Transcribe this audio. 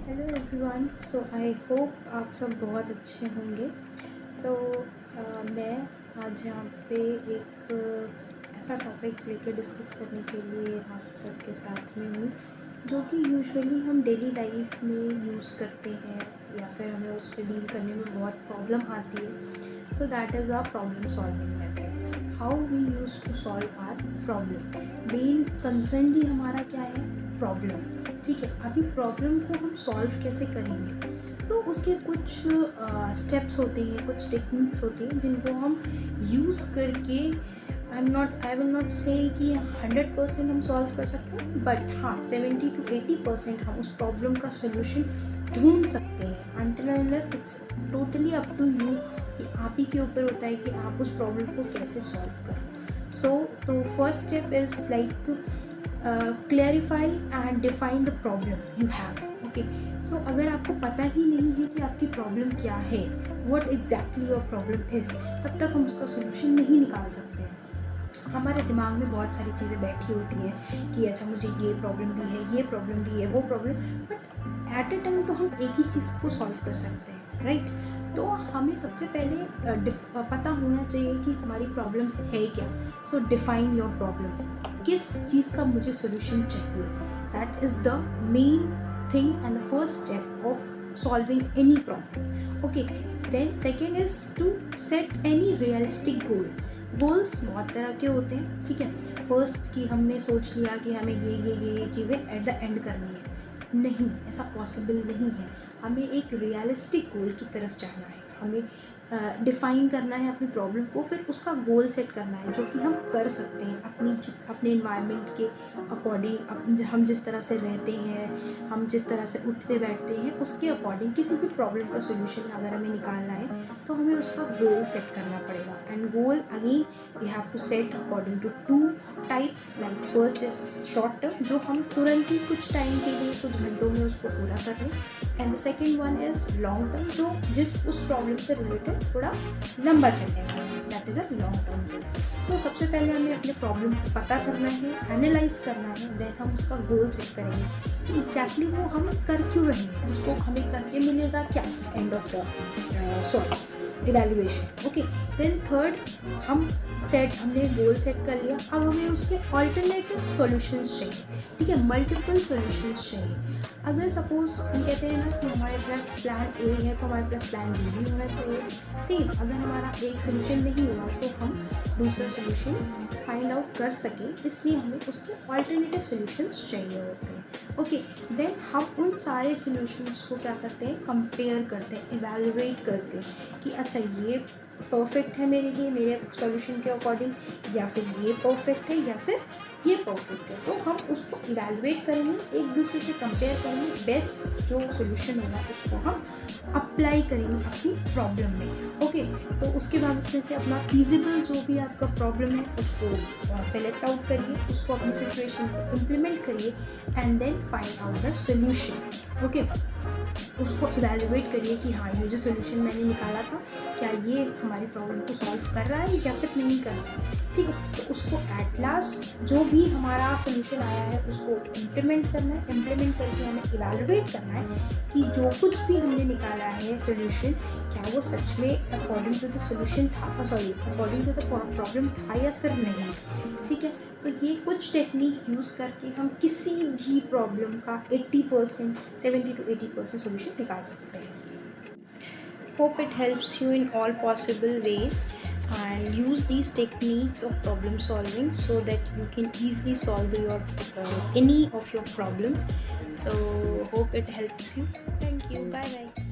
Hello everyone. So I hope आप सब बहुत अच्छे होंगे। सो मैं आज यहाँ पे एक ऐसा टॉपिक लेके डिस्कस करने के लिए आप सबके साथ में हूँ जो कि यूजुअली हम डेली लाइफ में यूज़ करते हैं या फिर हमें उससे डील करने में बहुत प्रॉब्लम आती है। So that is a problem solving method, how we use to solve our problem. Main concern ही हमारा क्या है, प्रॉब्लम। ठीक है, अभी प्रॉब्लम को हम सॉल्व कैसे करेंगे। सो उसके कुछ स्टेप्स होते हैं, कुछ टेक्निक्स होती हैं जिनको हम यूज़ करके आई विल नॉट से कि 100% हम सॉल्व कर सकते हैं, बट हाँ 70 to 80% हम उस प्रॉब्लम का सोल्यूशन ढूंढ सकते हैं। Until unless it's totally up to you, कि आप ही के ऊपर होता है कि आप उस प्रॉब्लम को कैसे सॉल्व करो। सो तो first step is like clarify and define the problem you have. Okay, so अगर आपको पता ही नहीं है कि आपकी प्रॉब्लम क्या है, what exactly your problem is, तब तक हम उसका सोल्यूशन नहीं निकाल सकते हैं। हमारे दिमाग में बहुत सारी चीज़ें बैठी होती हैं कि अच्छा मुझे ये प्रॉब्लम भी है, ये प्रॉब्लम भी है, वो problem, but at A time तो हम एक ही चीज़ को सॉल्व कर सकते हैं, राइट। तो हमें सबसे पहले पता होना चाहिए कि हमारी प्रॉब्लम है क्या। सो डिफाइन योर प्रॉब्लम, किस चीज़ का मुझे सोल्यूशन चाहिए। That is the main thing and the first step of solving any problem. Okay, then second is to set any realistic goal. Goals बहुत तरह के होते हैं, ठीक है। फर्स्ट कि हमने सोच लिया कि हमें ये चीज़ें एट द एंड करनी है, नहीं, ऐसा पॉसिबल नहीं है। हमें एक रियलिस्टिक गोल की तरफ जाना है, हमें डिफ़ाइन करना है अपनी प्रॉब्लम को, फिर उसका गोल सेट करना है जो कि हम कर सकते हैं अपने इन्वायरमेंट के अकॉर्डिंग। हम जिस तरह से रहते हैं, हम जिस तरह से उठते बैठते हैं, उसके अकॉर्डिंग किसी भी प्रॉब्लम का सोल्यूशन अगर हमें निकालना है तो हमें उसका गोल सेट करना पड़ेगा। And goal again we have to set according to to types. Like first is short term, जो हम तुरंत ही कुछ टाइम के लिए, कुछ घंटों में उसको पूरा कर लें। And the second one is long term, जो उस प्रॉब्लम से रिलेटेड थोड़ा लंबा चलेगा, that is a long term goal. तो सबसे पहले हमें अपने प्रॉब्लम को पता करना है, एनालाइज करना है, देन हम उसका गोल सेट करेंगे कि एग्जैक्टली वो हम कर क्यों रहे हैं, उसको हमें करके मिलेगा क्या end of the evaluation. Okay, then third हमने गोल सेट कर लिया, अब हमें उसके ऑल्टरनेटिव सॉल्यूशंस चाहिए, ठीक है, मल्टीपल सॉल्यूशंस चाहिए। अगर सपोज हम कहते हैं ना कि हमारे पास प्लान ए है तो हमारे पास प्लान बी भी होना चाहिए। सेम, अगर हमारा एक सोल्यूशन नहीं हुआ तो हम दूसरा सोल्यूशन फाइंड आउट कर सकें, इसलिए हमें उसके ऑल्टरनेटिव सॉल्यूशंस चाहिए होते हैं। ओके, देन हम उन सारे सॉल्यूशंस को क्या करते हैं, कंपेयर करते हैं, इवैल्यूएट करते हैं कि अच्छा ये परफेक्ट है मेरे लिए, मेरे सॉल्यूशन के अकॉर्डिंग, या फिर ये परफेक्ट है, या फिर ये परफेक्ट है। तो हम उसको इवैल्यूएट करेंगे, एक दूसरे से कंपेयर करेंगे, बेस्ट जो सॉल्यूशन होगा उसको हम अप्लाई करेंगे अपनी प्रॉब्लम में। ओके, तो उसके बाद उसमें से अपना फीजिबल जो भी आपका प्रॉब्लम है उसको सेलेक्ट आउट करिए, उसको अपनी सिचुएशन को इम्प्लीमेंट करिए, and then find out the solution. Okay, उसको इवैल्यूएट करिए कि हाँ ये जो सोल्यूशन मैंने निकाला था, क्या ये हमारी प्रॉब्लम को सॉल्व कर रहा है या फिर नहीं कर रहा है, ठीक है। तो उसको एट लास्ट जो भी हमारा सोल्यूशन आया है उसको इम्प्लीमेंट करना है, इम्प्लीमेंट करके हमें इवैल्यूएट करना है कि जो कुछ भी हमने निकाला है सोल्यूशन, क्या वो सच में अकॉर्डिंग टू द सोल्यूशन था, अकॉर्डिंग टू द प्रॉब्लम था या फिर नहीं, ठीक है। तो ये कुछ टेक्निक यूज़ करके हम किसी भी प्रॉब्लम का 80%, 70 to 80% सोल्यूशन निकाल सकते हैं। Hope it helps you in all possible ways and use these techniques of problem solving so that you can easily solve any of your problem. So hope it helps you. Thank you. Bye bye.